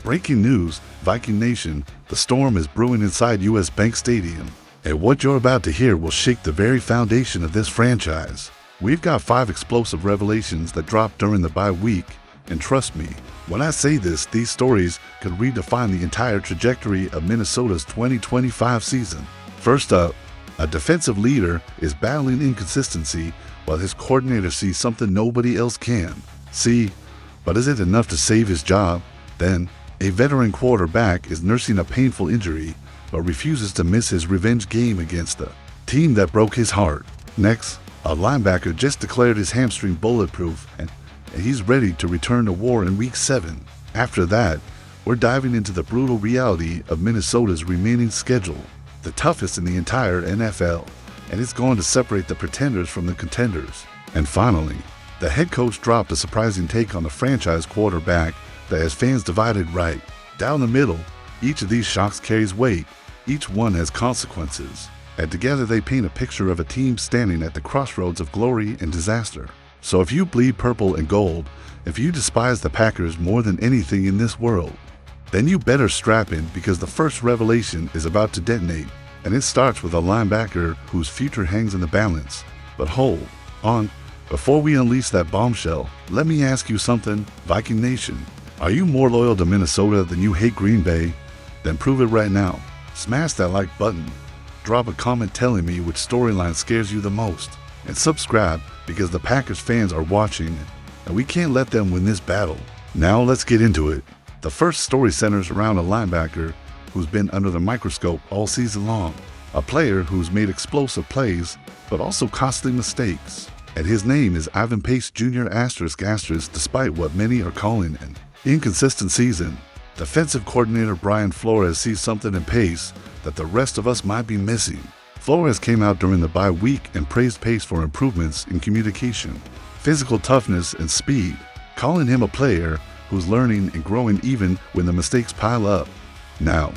Breaking news, Viking Nation, the storm is brewing inside US Bank Stadium. And what you're about to hear will shake the very foundation of this franchise. We've got 5 explosive revelations that dropped during the bye week, and trust me, when I say this, these stories could redefine the entire trajectory of Minnesota's 2025 season. First up, a defensive leader is battling inconsistency while his coordinator sees something nobody else can see. But is it enough to save his job? Then, a veteran quarterback is nursing a painful injury but refuses to miss his revenge game against the team that broke his heart. Next, a linebacker just declared his hamstring bulletproof and he's ready to return to war in Week 7. After that, we're diving into the brutal reality of Minnesota's remaining schedule, the toughest in the entire NFL, and it's going to separate the pretenders from the contenders. And finally, the head coach dropped a surprising take on the franchise quarterback that has fans divided right down the middle. Each of these shocks carries weight, each one has consequences, and together they paint a picture of a team standing at the crossroads of glory and disaster. So if you bleed purple and gold, if you despise the Packers more than anything in this world, then you better strap in, because the first revelation is about to detonate, and it starts with a linebacker whose future hangs in the balance. But hold on, before we unleash that bombshell, let me ask you something, Viking Nation. Are you more loyal to Minnesota than you hate Green Bay? Then prove it right now. Smash that like button, drop a comment telling me which storyline scares you the most, and subscribe, because the Packers fans are watching and we can't let them win this battle. Now let's get into it. The first story centers around a linebacker who's been under the microscope all season long, a player who's made explosive plays but also costly mistakes. And his name is Ivan Pace Jr. Despite what many are calling an inconsistent season, defensive coordinator Brian Flores sees something in Pace that the rest of us might be missing. Flores came out during the bye week and praised Pace for improvements in communication, physical toughness, and speed, calling him a player who's learning and growing even when the mistakes pile up. Now,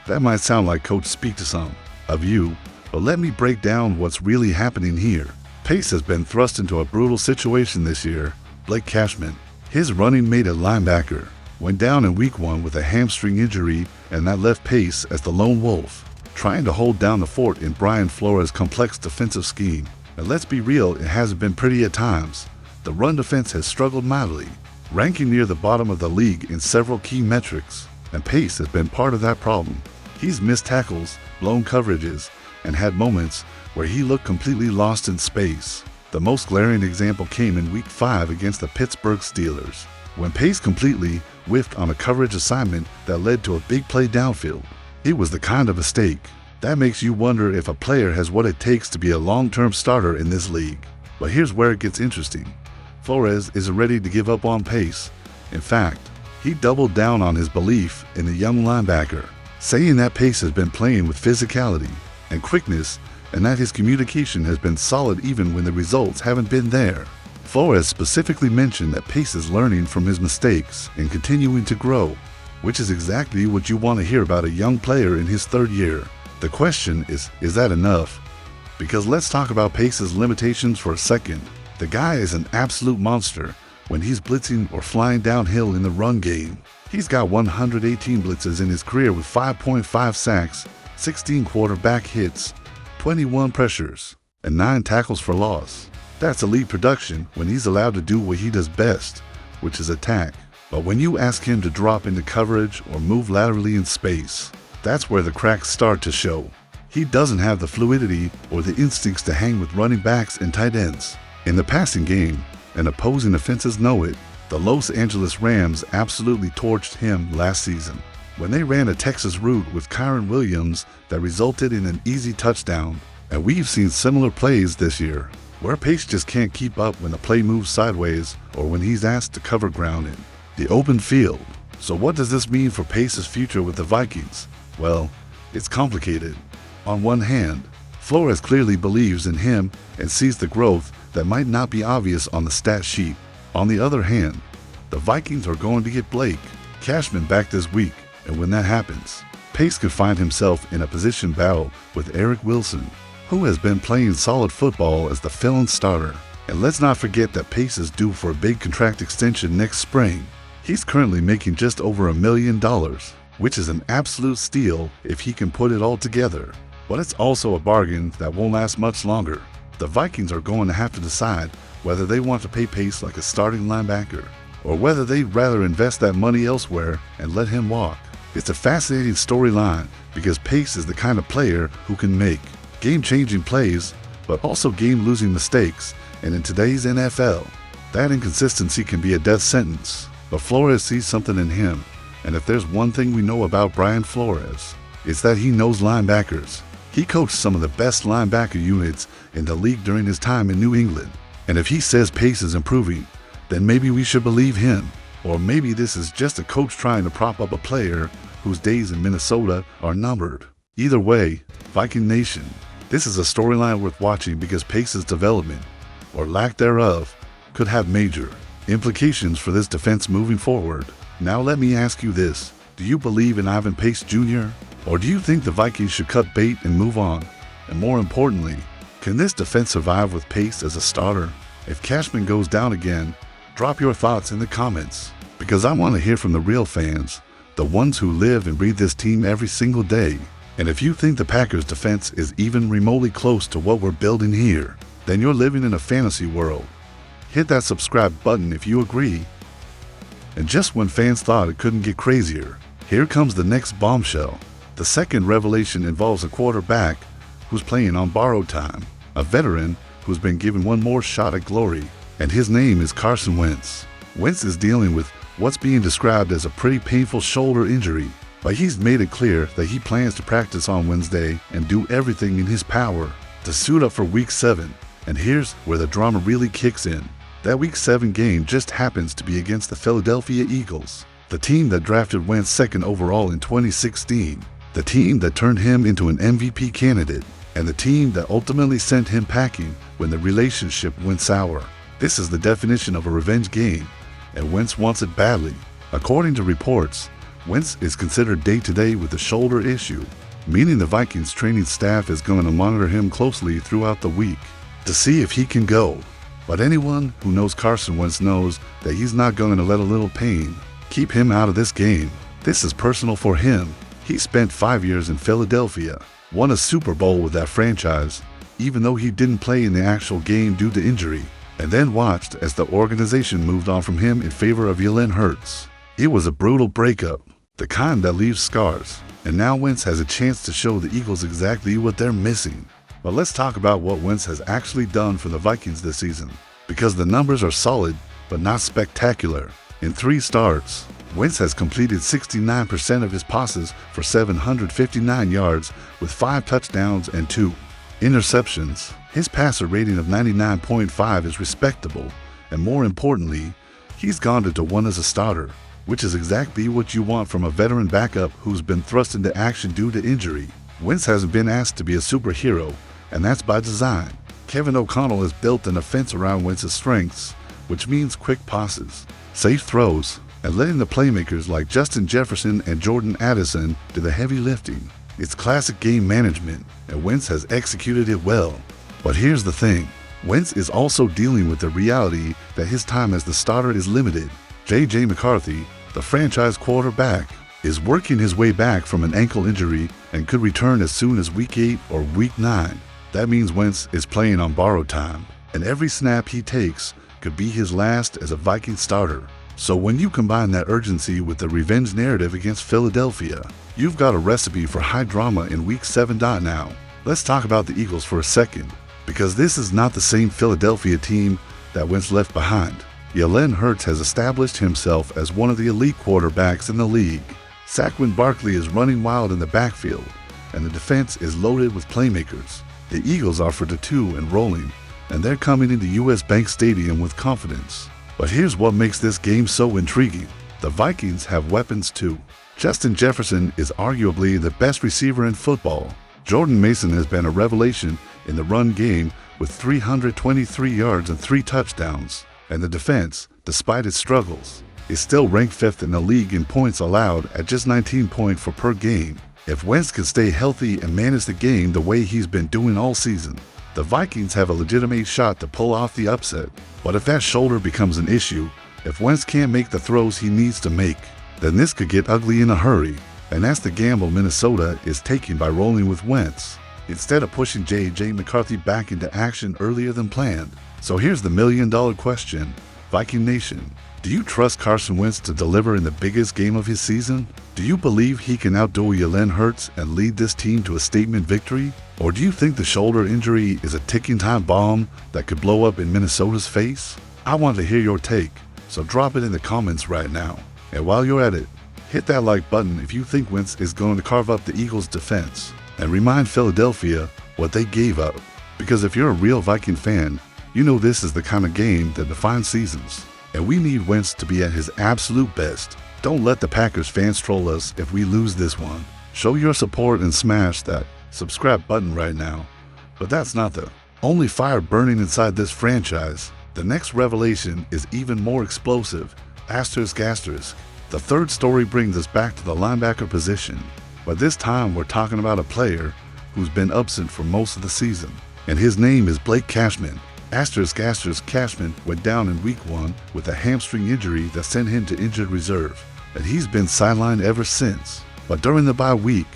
that might sound like coach speak to some of you, but let me break down what's really happening here. Pace has been thrust into a brutal situation this year. Blake Cashman, his running mate at linebacker, went down in Week 1 with a hamstring injury, and that left Pace as the lone wolf, trying to hold down the fort in Brian Flores' complex defensive scheme. And let's be real, it hasn't been pretty at times. The run defense has struggled mightily, ranking near the bottom of the league in several key metrics, and Pace has been part of that problem. He's missed tackles, blown coverages, and had moments where he looked completely lost in space. The most glaring example came in Week 5 against the Pittsburgh Steelers, when Pace completely whiffed on a coverage assignment that led to a big play downfield. It was the kind of mistake that makes you wonder if a player has what it takes to be a long-term starter in this league. But here's where it gets interesting. Flores isn't ready to give up on Pace. In fact, he doubled down on his belief in the young linebacker, saying that Pace has been playing with physicality and quickness, and that his communication has been solid even when the results haven't been there. Flores specifically mentioned that Pace is learning from his mistakes and continuing to grow, which is exactly what you want to hear about a young player in his 3rd year. The question is that enough? Because let's talk about Pace's limitations for a second. The guy is an absolute monster when he's blitzing or flying downhill in the run game. He's got 118 blitzes in his career with 5.5 sacks, 16 quarterback hits, 21 pressures, and 9 tackles for loss. That's elite production when he's allowed to do what he does best, which is attack. But when you ask him to drop into coverage or move laterally in space, that's where the cracks start to show. He doesn't have the fluidity or the instincts to hang with running backs and tight ends. In the passing game, and opposing offenses know it, the Los Angeles Rams absolutely torched him last season when they ran a Texas route with Kyron Williams that resulted in an easy touchdown. And we've seen similar plays this year, where Pace just can't keep up when the play moves sideways or when he's asked to cover ground in the open field. So what does this mean for Pace's future with the Vikings? Well, it's complicated. On one hand, Flores clearly believes in him and sees the growth that might not be obvious on the stat sheet. On the other hand, the Vikings are going to get Blake Cashman back this week, and when that happens, Pace could find himself in a position battle with Eric Wilson, who has been playing solid football as the fill-in starter. And let's not forget that Pace is due for a big contract extension next spring. He's currently making just over $1 million, which is an absolute steal if he can put it all together. But it's also a bargain that won't last much longer. The Vikings are going to have to decide whether they want to pay Pace like a starting linebacker, or whether they'd rather invest that money elsewhere and let him walk. It's a fascinating storyline because Pace is the kind of player who can make game-changing plays, but also game-losing mistakes, and in today's NFL, that inconsistency can be a death sentence. But Flores sees something in him, and if there's one thing we know about Brian Flores, it's that he knows linebackers. He coached some of the best linebacker units in the league during his time in New England, and if he says Pace is improving, then maybe we should believe him. Or maybe this is just a coach trying to prop up a player whose days in Minnesota are numbered. Either way, Viking Nation, this is a storyline worth watching because Pace's development, or lack thereof, could have major implications for this defense moving forward. Now let me ask you this, do you believe in Ivan Pace Jr.? Or do you think the Vikings should cut bait and move on? And more importantly, can this defense survive with Pace as a starter? If Cashman goes down again, drop your thoughts in the comments, because I want to hear from the real fans, the ones who live and breathe this team every single day. And if you think the Packers defense is even remotely close to what we're building here, then you're living in a fantasy world. Hit that subscribe button if you agree. And just when fans thought it couldn't get crazier, here comes the next bombshell. The second revelation involves a quarterback who's playing on borrowed time, a veteran who's been given one more shot at glory, and his name is Carson Wentz. Wentz is dealing with what's being described as a pretty painful shoulder injury, but he's made it clear that he plans to practice on Wednesday and do everything in his power to suit up for Week 7. And here's where the drama really kicks in. That Week 7 game just happens to be against the Philadelphia Eagles, the team that drafted Wentz second overall in 2016, the team that turned him into an MVP candidate, and the team that ultimately sent him packing when the relationship went sour. This is the definition of a revenge game, and Wentz wants it badly. According to reports, Wentz is considered day-to-day with the shoulder issue, meaning the Vikings training staff is going to monitor him closely throughout the week to see if he can go. But anyone who knows Carson Wentz knows that he's not going to let a little pain keep him out of this game. This is personal for him. He spent 5 years in Philadelphia, won a Super Bowl with that franchise, even though he didn't play in the actual game due to injury, and then watched as the organization moved on from him in favor of Jalen Hurts. It was a brutal breakup, the kind that leaves scars, and now Wentz has a chance to show the Eagles exactly what they're missing. But let's talk about what Wentz has actually done for the Vikings this season, because the numbers are solid but not spectacular. In 3 starts, Wentz has completed 69% of his passes for 759 yards with 5 touchdowns and 2 interceptions. His passer rating of 99.5 is respectable, and more importantly, he's gone to 1 as a starter, which is exactly what you want from a veteran backup who's been thrust into action due to injury. Wentz hasn't been asked to be a superhero, and that's by design. Kevin O'Connell has built an offense around Wentz's strengths, which means quick passes, safe throws, and letting the playmakers like Justin Jefferson and Jordan Addison do the heavy lifting. It's classic game management, and Wentz has executed it well. But here's the thing, Wentz is also dealing with the reality that his time as the starter is limited. J.J. McCarthy, the franchise quarterback, is working his way back from an ankle injury and could return as soon as Week 8 or Week 9. That means Wentz is playing on borrowed time, and every snap he takes could be his last as a Viking starter. So when you combine that urgency with the revenge narrative against Philadelphia, you've got a recipe for high drama in Week 7. Now, let's talk about the Eagles for a second, because this is not the same Philadelphia team that Wentz left behind. Jalen Hurts has established himself as one of the elite quarterbacks in the league. Saquon Barkley is running wild in the backfield, and the defense is loaded with playmakers. The Eagles are for the 2 and rolling, and they're coming into US Bank Stadium with confidence. But here's what makes this game so intriguing. The Vikings have weapons too. Justin Jefferson is arguably the best receiver in football. Jordan Mason has been a revelation in the run game with 323 yards and 3 touchdowns. And the defense, despite its struggles, is still ranked 5th in the league in points allowed at just 19.4 per game. If Wentz can stay healthy and manage the game the way he's been doing all season, the Vikings have a legitimate shot to pull off the upset. But if that shoulder becomes an issue, If Wentz can't make the throws he needs to make, then this could get ugly in a hurry. And that's the gamble Minnesota is taking by rolling with Wentz, instead of pushing J.J. McCarthy back into action earlier than planned. So here's the million-dollar question, Viking Nation. Do you trust Carson Wentz to deliver in the biggest game of his season? Do you believe he can outdo Jalen Hurts and lead this team to a statement victory? Or do you think the shoulder injury is a ticking time bomb that could blow up in Minnesota's face? I want to hear your take, so drop it in the comments right now. And while you're at it, hit that like button if you think Wentz is going to carve up the Eagles' defense. And remind Philadelphia what they gave up. Because if you're a real Viking fan, you know this is the kind of game that defines seasons. And we need Wentz to be at his absolute best. Don't let the Packers fans troll us if we lose this one. Show your support and smash that subscribe button right now. But that's not the only fire burning inside this franchise. The next revelation is even more explosive. Asterisk. The third story brings us back to the linebacker position. But this time we're talking about a player who's been absent for most of the season. And his name is Blake Cashman. Asterisk. Cashman went down in week 1 with a hamstring injury that sent him to injured reserve. And he's been sidelined ever since. But during the bye week,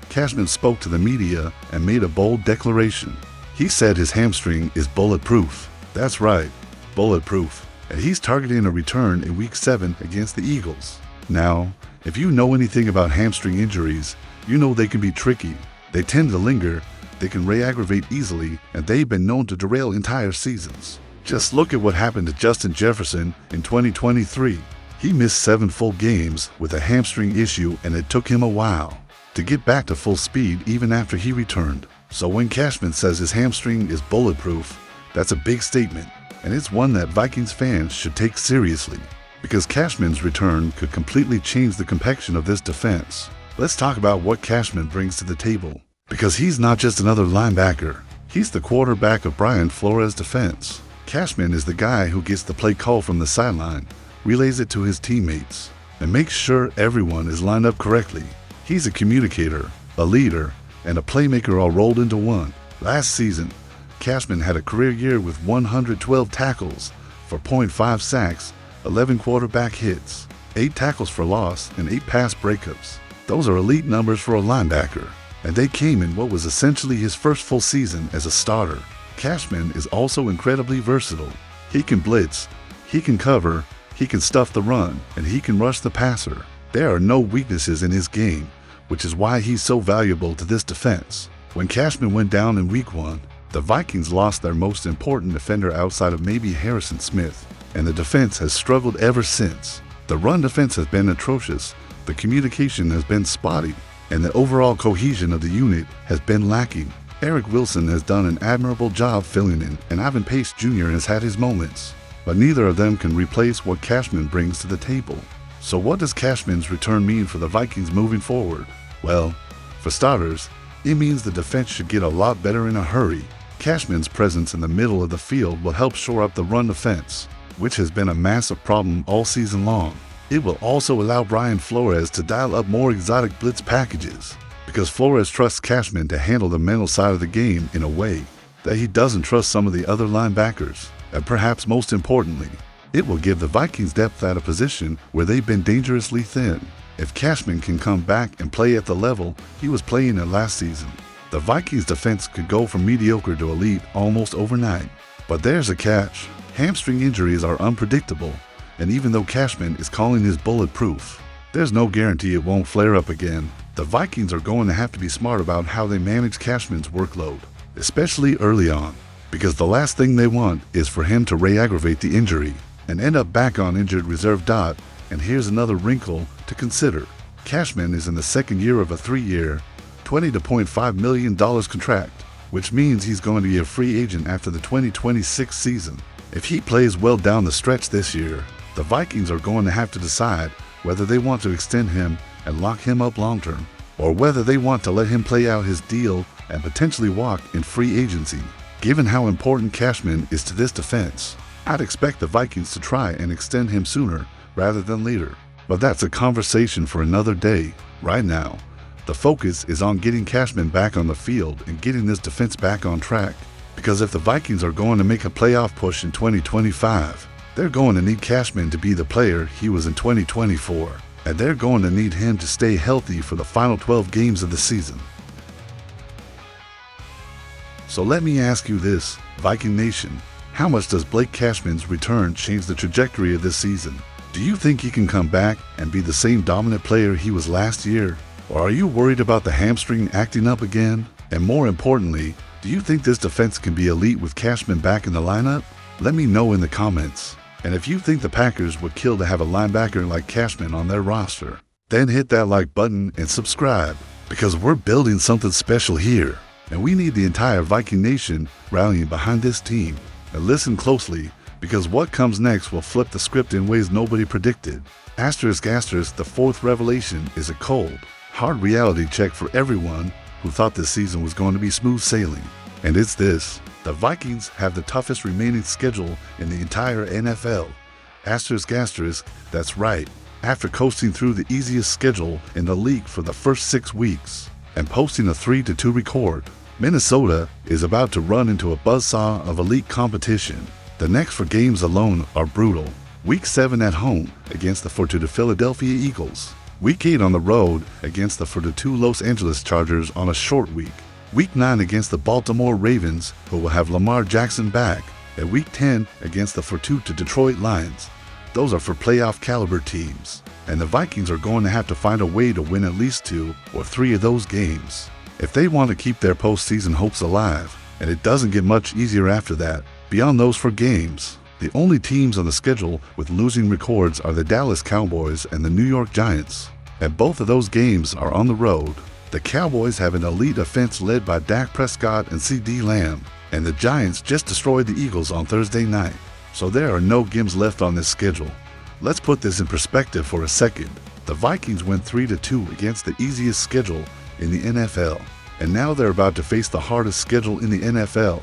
Cashman spoke to the media and made a bold declaration. He said his hamstring is bulletproof. That's right, bulletproof. And he's targeting a return in week 7 against the Eagles. Now, if you know anything about hamstring injuries, you know they can be tricky. They tend to linger, they can re-aggravate easily, and they've been known to derail entire seasons. Just look at what happened to Justin Jefferson in 2023. He missed 7 full games with a hamstring issue, and it took him a while to get back to full speed even after he returned. So when Cashman says his hamstring is bulletproof, that's a big statement, and it's one that Vikings fans should take seriously. Because Cashman's return could completely change the complexion of this defense. Let's talk about what Cashman brings to the table. Because he's not just another linebacker, he's the quarterback of Brian Flores' defense. Cashman is the guy who gets the play call from the sideline, relays it to his teammates, and makes sure everyone is lined up correctly. He's a communicator, a leader, and a playmaker all rolled into one. Last season, Cashman had a career year with 112 tackles for 0.5 sacks, 11 quarterback hits, 8 tackles for loss, and 8 pass breakups. Those are elite numbers for a linebacker, and they came in what was essentially his first full season as a starter. Cashman is also incredibly versatile. He can blitz, he can cover, he can stuff the run, and he can rush the passer. There are no weaknesses in his game, which is why he's so valuable to this defense. When Cashman went down in week 1, the Vikings lost their most important defender outside of maybe Harrison Smith, and the defense has struggled ever since. The run defense has been atrocious, the communication has been spotty, and the overall cohesion of the unit has been lacking. Eric Wilson has done an admirable job filling in, and Ivan Pace Jr. has had his moments, but neither of them can replace what Cashman brings to the table. So what does Cashman's return mean for the Vikings moving forward? Well, for starters, it means the defense should get a lot better in a hurry. Cashman's presence in the middle of the field will help shore up the run defense, which has been a massive problem all season long. It will also allow Brian Flores to dial up more exotic blitz packages, because Flores trusts Cashman to handle the mental side of the game in a way that he doesn't trust some of the other linebackers. And perhaps most importantly, it will give the Vikings depth at a position where they've been dangerously thin. If Cashman can come back and play at the level he was playing at last season, the Vikings defense could go from mediocre to elite almost overnight. But there's a catch. Hamstring injuries are unpredictable, and even though Cashman is calling his bulletproof, there's no guarantee it won't flare up again. The Vikings are going to have to be smart about how they manage Cashman's workload, especially early on, because the last thing they want is for him to re-aggravate the injury and end up back on injured reserve dot. And here's another wrinkle to consider. Cashman is in the second year of a 3-year, $20.5 million contract, which means he's going to be a free agent after the 2026 season. If he plays well down the stretch this year, the Vikings are going to have to decide whether they want to extend him and lock him up long-term, or whether they want to let him play out his deal and potentially walk in free agency. Given how important Cashman is to this defense, I'd expect the Vikings to try and extend him sooner rather than later. But that's a conversation for another day. Right now, the focus is on getting Cashman back on the field and getting this defense back on track. Because if the Vikings are going to make a playoff push in 2025, They're going to need Cashman to be the player he was in 2024, and they're going to need him to stay healthy for the final 12 games of the season. So let me ask you this, Viking Nation, how much does Blake Cashman's return change the trajectory of this season? Do you think he can come back and be the same dominant player he was last year? Or are you worried about the hamstring acting up again? And more importantly, do you think this defense can be elite with Cashman back in the lineup? Let me know in the comments. And if you think the Packers would kill to have a linebacker like Cashman on their roster, then hit that like button and subscribe, because we're building something special here. And we need the entire Viking Nation rallying behind this team. And listen closely, because what comes next will flip the script in ways nobody predicted. Asterisk, the fourth revelation is a cold, hard reality check for everyone who thought this season was going to be smooth sailing. And it's this: the Vikings have the toughest remaining schedule in the entire NFL. Asterisk, that's right. After coasting through the easiest schedule in the league for the first 6 weeks and posting a 3-2 record, Minnesota is about to run into a buzzsaw of elite competition. The next 4 games alone are brutal. Week 7 at home against the 4-2 Philadelphia Eagles. Week 8 on the road against the 4-2 Los Angeles Chargers on a short week. Week 9 against the Baltimore Ravens, who will have Lamar Jackson back. And Week 10 against the 4-2 Detroit Lions. Those are for playoff caliber teams. And the Vikings are going to have to find a way to win at least 2 or 3 of those games if they want to keep their postseason hopes alive. And it doesn't get much easier after that. Beyond those 4 games, the only teams on the schedule with losing records are the Dallas Cowboys and the New York Giants. And both of those games are on the road. The Cowboys have an elite offense led by Dak Prescott and CeeDee Lamb, and the Giants just destroyed the Eagles on Thursday night. So there are no games left on this schedule. Let's put this in perspective for a second. The Vikings went 3-2 against the easiest schedule in the NFL, and now they're about to face the hardest schedule in the NFL.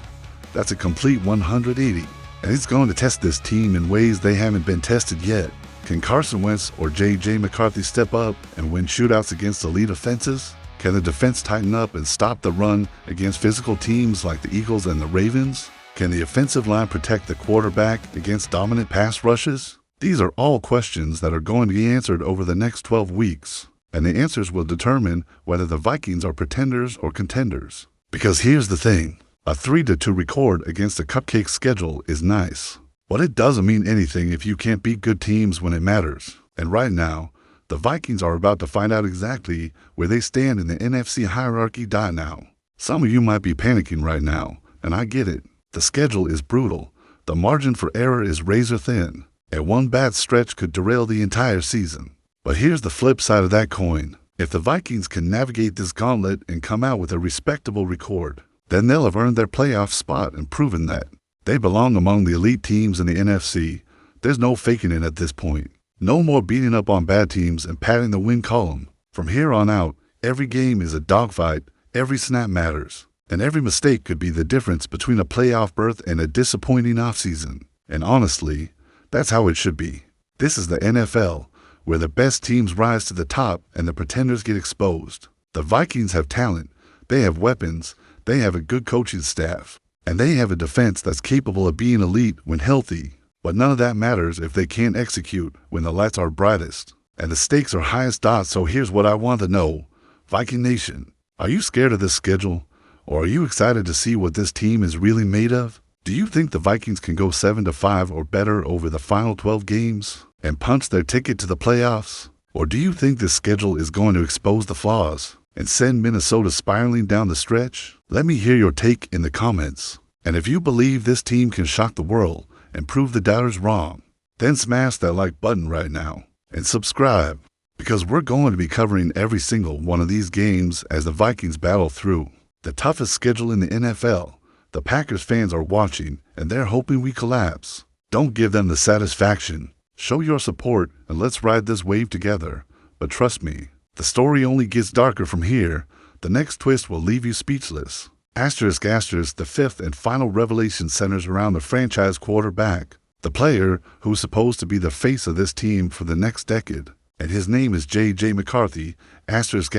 That's a complete 180, and it's going to test this team in ways they haven't been tested yet. Can Carson Wentz or J.J. McCarthy step up and win shootouts against elite offenses? Can the defense tighten up and stop the run against physical teams like the Eagles and the Ravens? Can the offensive line protect the quarterback against dominant pass rushes? These are all questions that are going to be answered over the next 12 weeks. And the answers will determine whether the Vikings are pretenders or contenders. Because here's the thing, a 3-2 record against a cupcake schedule is nice, but it doesn't mean anything if you can't beat good teams when it matters. And right now, the Vikings are about to find out exactly where they stand in the NFC hierarchy now. Some of you might be panicking right now, and I get it. The schedule is brutal, the margin for error is razor thin, and one bad stretch could derail the entire season. But here's the flip side of that coin. If the Vikings can navigate this gauntlet and come out with a respectable record, then they'll have earned their playoff spot and proven that. They belong among the elite teams in the NFC. There's no faking it at this point. No more beating up on bad teams and padding the win column. From here on out, every game is a dogfight, every snap matters, and every mistake could be the difference between a playoff berth and a disappointing offseason. And honestly, that's how it should be. This is the NFL, where the best teams rise to the top and the pretenders get exposed. The Vikings have talent, they have weapons, they have a good coaching staff, and they have a defense that's capable of being elite when healthy. But none of that matters if they can't execute when the lights are brightest. And the stakes are highest odds, so here's what I want to know. Viking Nation, are you scared of this schedule? Or are you excited to see what this team is really made of? Do you think the Vikings can go 7-5 or better over the final 12 games and punch their ticket to the playoffs? Or do you think this schedule is going to expose the flaws and send Minnesota spiraling down the stretch? Let me hear your take in the comments. And if you believe this team can shock the world and prove the doubters wrong, then smash that like button right now and subscribe, because we're going to be covering every single one of these games as the Vikings battle through the toughest schedule in the NFL. The Packers fans are watching and they're hoping we collapse. Don't give them the satisfaction. Show your support and let's ride this wave together. But trust me, the story only gets darker from here. The next twist will leave you speechless. Asterisk, the fifth and final revelation centers around the franchise quarterback, the player who's supposed to be the face of this team for the next decade. And his name is J.J. McCarthy. Asterisk,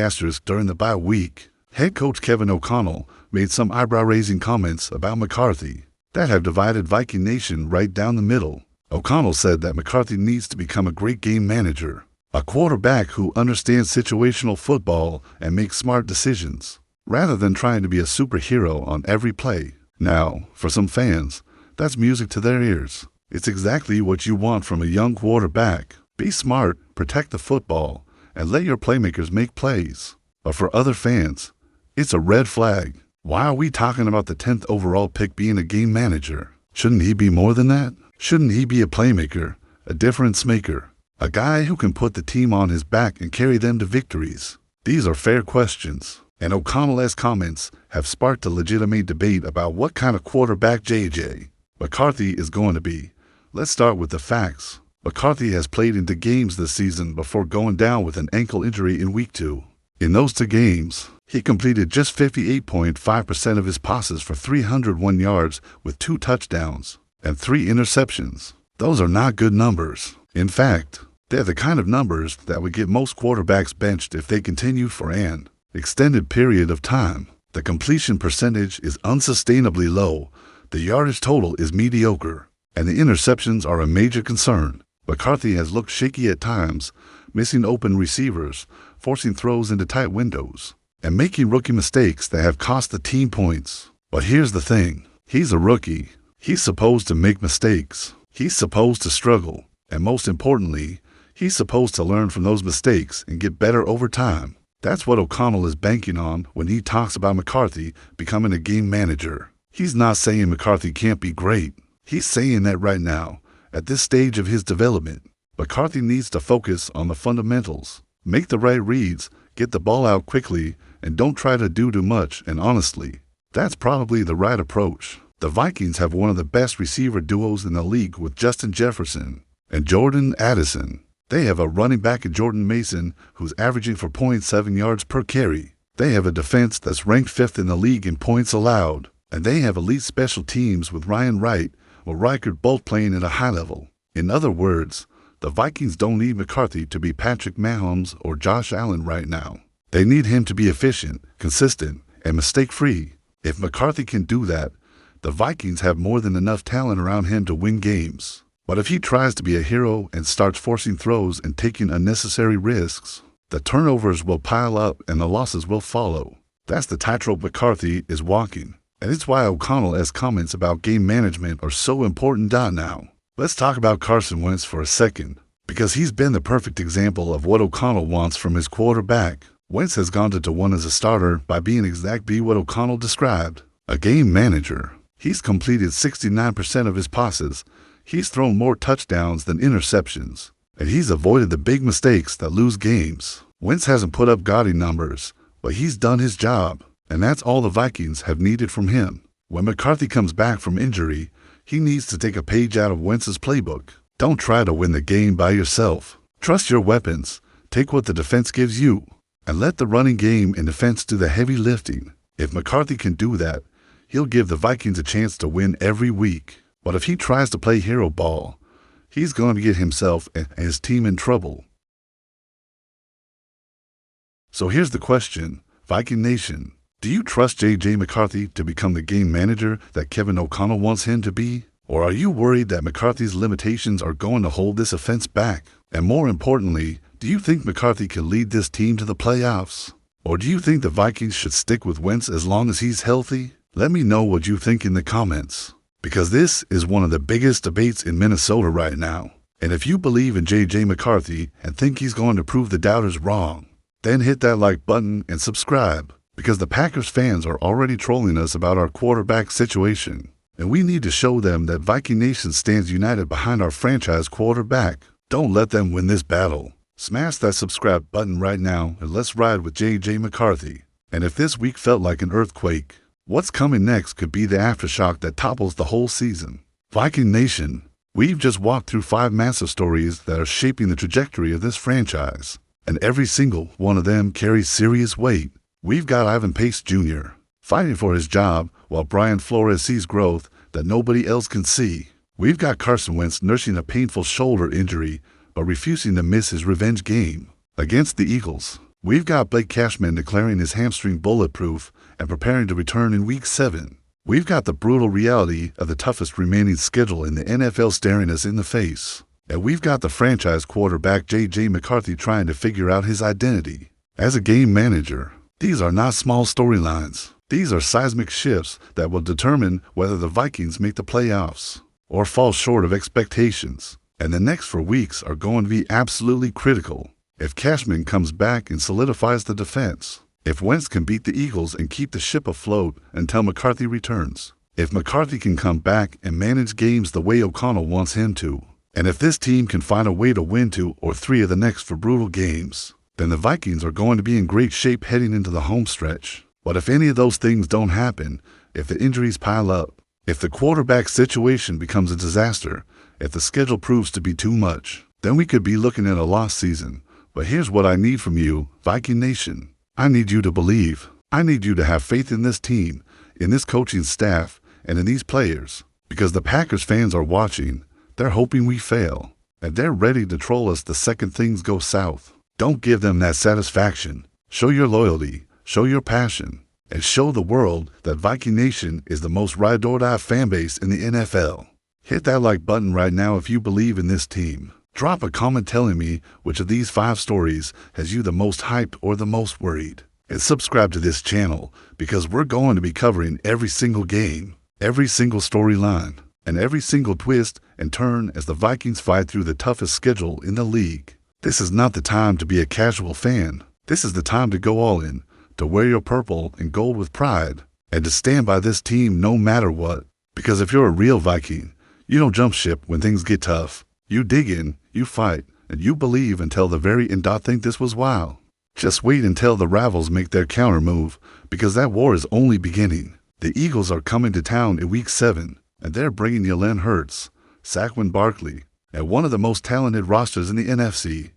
during the bye week, head coach Kevin O'Connell made some eyebrow-raising comments about McCarthy that have divided Viking Nation right down the middle. O'Connell said that McCarthy needs to become a great game manager, a quarterback who understands situational football and makes smart decisions, rather than trying to be a superhero on every play. Now, for some fans, that's music to their ears. It's exactly what you want from a young quarterback. Be smart, protect the football, and let your playmakers make plays. But for other fans, it's a red flag. Why are we talking about the 10th overall pick being a game manager? Shouldn't he be more than that? Shouldn't he be a playmaker, a difference maker, a guy who can put the team on his back and carry them to victories? These are fair questions, and O'Connell's comments have sparked a legitimate debate about what kind of quarterback J.J. McCarthy is going to be. Let's start with the facts. McCarthy has played into games this season before going down with an ankle injury in Week 2. In those 2 games, he completed just 58.5% of his passes for 301 yards with 2 touchdowns and 3 interceptions. Those are not good numbers. In fact, they're the kind of numbers that would get most quarterbacks benched if they continued for an extended period of time. The completion percentage is unsustainably low, the yardage total is mediocre, and the interceptions are a major concern. McCarthy has looked shaky at times, missing open receivers, forcing throws into tight windows, and making rookie mistakes that have cost the team points. But here's the thing. He's a rookie. He's supposed to make mistakes. He's supposed to struggle. And most importantly, he's supposed to learn from those mistakes and get better over time. That's what O'Connell is banking on when he talks about McCarthy becoming a game manager. He's not saying McCarthy can't be great. He's saying that right now, at this stage of his development, McCarthy needs to focus on the fundamentals, make the right reads, get the ball out quickly, and don't try to do too much. And honestly, that's probably the right approach. The Vikings have one of the best receiver duos in the league with Justin Jefferson and Jordan Addison. They have a running back in Jordan Mason who's averaging 4.7 yards per carry. They have a defense that's ranked 5th in the league in points allowed. And they have elite special teams with Ryan Wright or Reichert both playing at a high level. In other words, the Vikings don't need McCarthy to be Patrick Mahomes or Josh Allen right now. They need him to be efficient, consistent, and mistake-free. If McCarthy can do that, the Vikings have more than enough talent around him to win games. But if he tries to be a hero and starts forcing throws and taking unnecessary risks, the turnovers will pile up and the losses will follow. That's the tightrope McCarthy is walking. And it's why O'Connell's comments about game management are so important now. Let's talk about Carson Wentz for a second, because he's been the perfect example of what O'Connell wants from his quarterback. Wentz has gone to one as a starter by being exactly what O'Connell described, a game manager. He's completed 69% of his passes, he's thrown more touchdowns than interceptions, and he's avoided the big mistakes that lose games. Wentz hasn't put up gaudy numbers, but he's done his job. And that's all the Vikings have needed from him. When McCarthy comes back from injury, he needs to take a page out of Wentz's playbook. Don't try to win the game by yourself. Trust your weapons, take what the defense gives you, and let the running game and defense do the heavy lifting. If McCarthy can do that, he'll give the Vikings a chance to win every week. But if he tries to play hero ball, he's going to get himself and his team in trouble. So here's the question, Viking Nation. Do you trust J.J. McCarthy to become the game manager that Kevin O'Connell wants him to be? Or are you worried that McCarthy's limitations are going to hold this offense back? And more importantly, do you think McCarthy can lead this team to the playoffs? Or do you think the Vikings should stick with Wentz as long as he's healthy? Let me know what you think in the comments, because this is one of the biggest debates in Minnesota right now. And if you believe in J.J. McCarthy and think he's going to prove the doubters wrong, then hit that like button and subscribe. Because the Packers fans are already trolling us about our quarterback situation, and we need to show them that Viking Nation stands united behind our franchise quarterback. Don't let them win this battle. Smash that subscribe button right now and let's ride with J.J. McCarthy. And if this week felt like an earthquake, what's coming next could be the aftershock that topples the whole season. Viking Nation, we've just walked through 5 massive stories that are shaping the trajectory of this franchise, and every single one of them carries serious weight. We've got Ivan Pace Jr. fighting for his job while Brian Flores sees growth that nobody else can see. We've got Carson Wentz nursing a painful shoulder injury but refusing to miss his revenge game against the Eagles. We've got Blake Cashman declaring his hamstring bulletproof and preparing to return in Week 7. We've got the brutal reality of the toughest remaining schedule in the NFL staring us in the face. And we've got the franchise quarterback J.J. McCarthy trying to figure out his identity as a game manager. These are not small storylines. These are seismic shifts that will determine whether the Vikings make the playoffs or fall short of expectations. And the next 4 weeks are going to be absolutely critical. If Cashman comes back and solidifies the defense, if Wentz can beat the Eagles and keep the ship afloat until McCarthy returns, if McCarthy can come back and manage games the way O'Connell wants him to, and if this team can find a way to win 2 or 3 of the next 4 brutal games, then the Vikings are going to be in great shape heading into the home stretch. But if any of those things don't happen, if the injuries pile up, if the quarterback situation becomes a disaster, if the schedule proves to be too much, then we could be looking at a lost season. But here's what I need from you, Viking Nation. I need you to believe. I need you to have faith in this team, in this coaching staff, and in these players. Because the Packers fans are watching. They're hoping we fail. And they're ready to troll us the second things go south. Don't give them that satisfaction. Show your loyalty. Show your passion. And show the world that Viking Nation is the most ride-or-die fan base in the NFL. Hit that like button right now if you believe in this team. Drop a comment telling me which of these 5 stories has you the most hyped or the most worried. And subscribe to this channel because we're going to be covering every single game, every single storyline, and every single twist and turn as the Vikings fight through the toughest schedule in the league. This is not the time to be a casual fan. This is the time to go all in, to wear your purple and gold with pride, and to stand by this team no matter what. Because if you're a real Viking, you don't jump ship when things get tough. You dig in, you fight, and you believe until the very end. I think this was wild. Just wait until the rivals make their counter move, because that war is only beginning. The Eagles are coming to town in Week 7, and they're bringing Jalen Hurts, Saquon Barkley, and one of the most talented rosters in the NFC.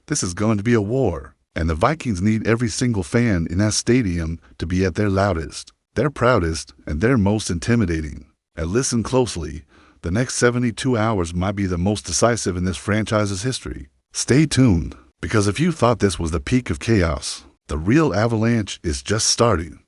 This is going to be a war, and the Vikings need every single fan in that stadium to be at their loudest, their proudest, and their most intimidating. And listen closely. The next 72 hours might be the most decisive in this franchise's history. Stay tuned, because if you thought this was the peak of chaos, the real avalanche is just starting.